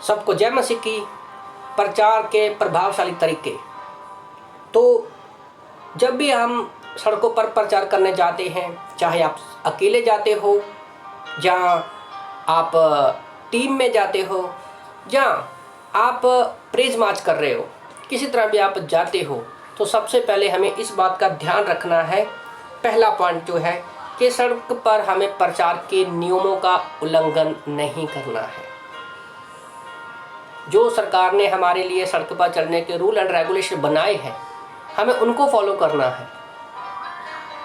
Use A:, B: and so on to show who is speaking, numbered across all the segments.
A: सबको जय मसीह की। प्रचार के प्रभावशाली तरीके। तो जब भी हम सड़कों पर प्रचार करने जाते हैं, चाहे आप अकेले जाते हो, जहाँ आप टीम में जाते हो, जहाँ आप प्रेज मार्च कर रहे हो, किसी तरह भी आप जाते हो, तो सबसे पहले हमें इस बात का ध्यान रखना है। पहला पॉइंट जो है कि सड़क पर हमें प्रचार के नियमों का उल्लंघन नहीं करना है। जो सरकार ने हमारे लिए सड़क पर चलने के रूल एंड रेगुलेशन बनाए हैं, हमें उनको फॉलो करना है।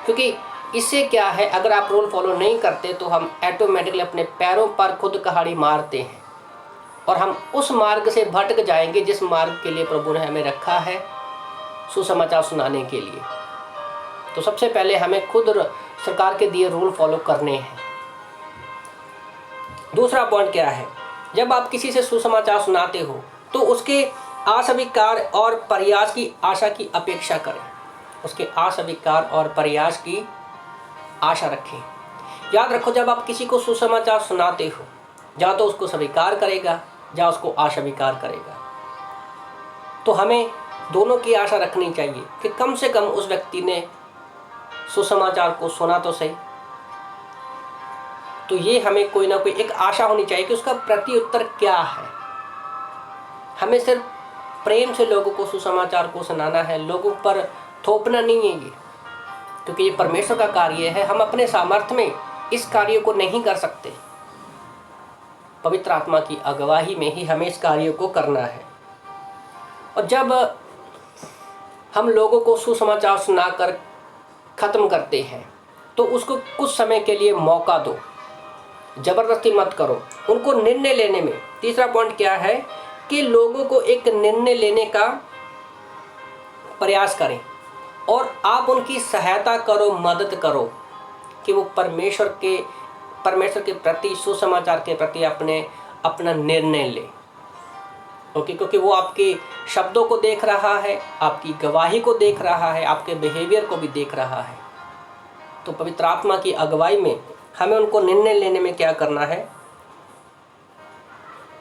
A: क्योंकि इससे क्या है, अगर आप रूल फॉलो नहीं करते तो हम ऑटोमेटिकली अपने पैरों पर खुद कुल्हाड़ी मारते हैं और हम उस मार्ग से भटक जाएंगे जिस मार्ग के लिए प्रभु ने हमें रखा है, सुसमाचार सुनाने के लिए। तो सबसे पहले हमें खुद सरकार के दिए रूल फॉलो करने हैं। दूसरा पॉइंट क्या है, जब आप किसी से सुसमाचार सुनाते हो तो उसके अस्वीकार और प्रयास की आशा की अपेक्षा करें। उसके अस्वीकार और प्रयास की आशा रखें। याद रखो, जब आप किसी को सुसमाचार सुनाते हो, या तो उसको स्वीकार करेगा या उसको अस्वीकार करेगा। तो हमें दोनों की आशा रखनी चाहिए कि कम से कम उस व्यक्ति ने सुसमाचार को सुना तो सही। तो ये हमें कोई ना कोई एक आशा होनी चाहिए कि उसका प्रत्युत्तर क्या है। हमें सिर्फ प्रेम से लोगों को सुसमाचार को सुनाना है, लोगों पर थोपना नहीं है ये, क्योंकि ये परमेश्वर का कार्य है। हम अपने सामर्थ्य में इस कार्य को नहीं कर सकते। पवित्र आत्मा की अगुवाई में ही हमें इस कार्य को करना है। और जब हम लोगों को सुसमाचार सुनाकर ख़त्म करते हैं तो उसको कुछ समय के लिए मौका दो, ज़बरदस्ती मत करो उनको निर्णय लेने में। तीसरा पॉइंट क्या है कि लोगों को एक निर्णय लेने का प्रयास करें और आप उनकी सहायता करो, मदद करो कि वो परमेश्वर के प्रति, सुसमाचार के प्रति अपना निर्णय ले। ओके, क्योंकि वो आपके शब्दों को देख रहा है, आपकी गवाही को देख रहा है, आपके बिहेवियर को भी देख रहा है। तो पवित्र आत्मा की अगुवाई में हमें उनको निर्णय लेने में क्या करना है,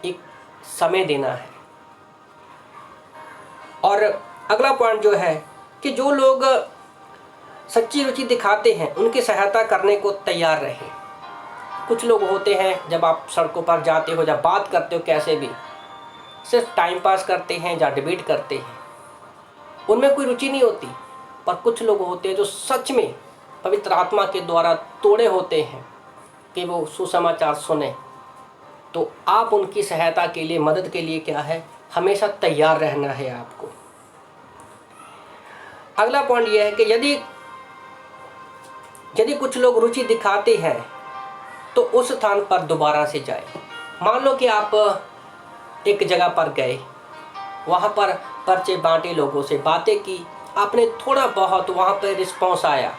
A: एक समय देना है। और अगला पॉइंट जो है कि जो लोग सच्ची रुचि दिखाते हैं उनकी सहायता करने को तैयार रहें। कुछ लोग होते हैं, जब आप सड़कों पर जाते हो, जब बात करते हो, कैसे भी सिर्फ टाइम पास करते हैं या डिबेट करते हैं, उनमें कोई रुचि नहीं होती। पर कुछ लोग होते हैं जो सच में पवित्र आत्मा के द्वारा तोड़े होते हैं कि वो सुसमाचार सुने। तो आप उनकी सहायता के लिए, मदद के लिए क्या है, हमेशा तैयार रहना है आपको। अगला पॉइंट यह है कि यदि कुछ लोग रुचि दिखाते हैं तो उस स्थान पर दोबारा से जाए। मान लो कि आप एक जगह पर गए, वहाँ पर पर्चे बांटे, लोगों से बातें की, आपने थोड़ा बहुत वहाँ पर रिस्पॉन्स आया,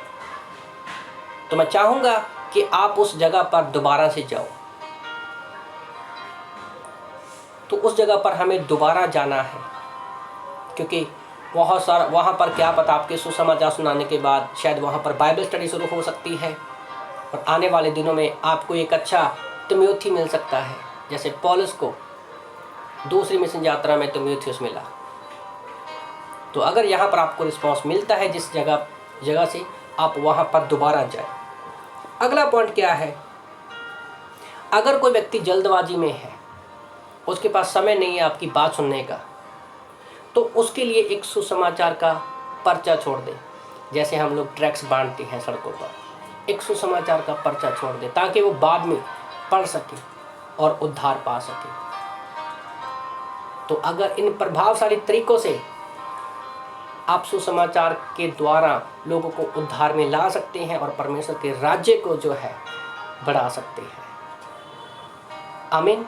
A: तो मैं चाहूँगा कि आप उस जगह पर दोबारा से जाओ। तो उस जगह पर हमें दोबारा जाना है, क्योंकि वहाँ पर क्या पता आपके सुसमाचार सुनाने के बाद शायद वहाँ पर बाइबल स्टडी शुरू हो सकती है और आने वाले दिनों में आपको एक अच्छा तिमोथी मिल सकता है, जैसे पौलुस को दूसरी मिशन यात्रा में तिमोथियुस मिला। तो अगर यहाँ पर आपको रिस्पांस मिलता है जिस जगह से, आप वहाँ पर दोबारा जाए। अगला पॉइंट क्या है, अगर कोई व्यक्ति जल्दबाजी में है, उसके पास समय नहीं है आपकी बात सुनने का, तो उसके लिए एक सुसमाचार का पर्चा छोड़ दे। जैसे हम लोग ट्रैक्स बांटते हैं सड़कों पर, एक सुसमाचार का पर्चा छोड़ दे ताकि वो बाद में पढ़ सके और उद्धार पा सके। तो अगर इन प्रभावशाली तरीकों से आप सुसमाचार के द्वारा लोगों को उद्धार में ला सकते हैं और परमेश्वर के राज्य को जो है बढ़ा सकते हैं। आमीन।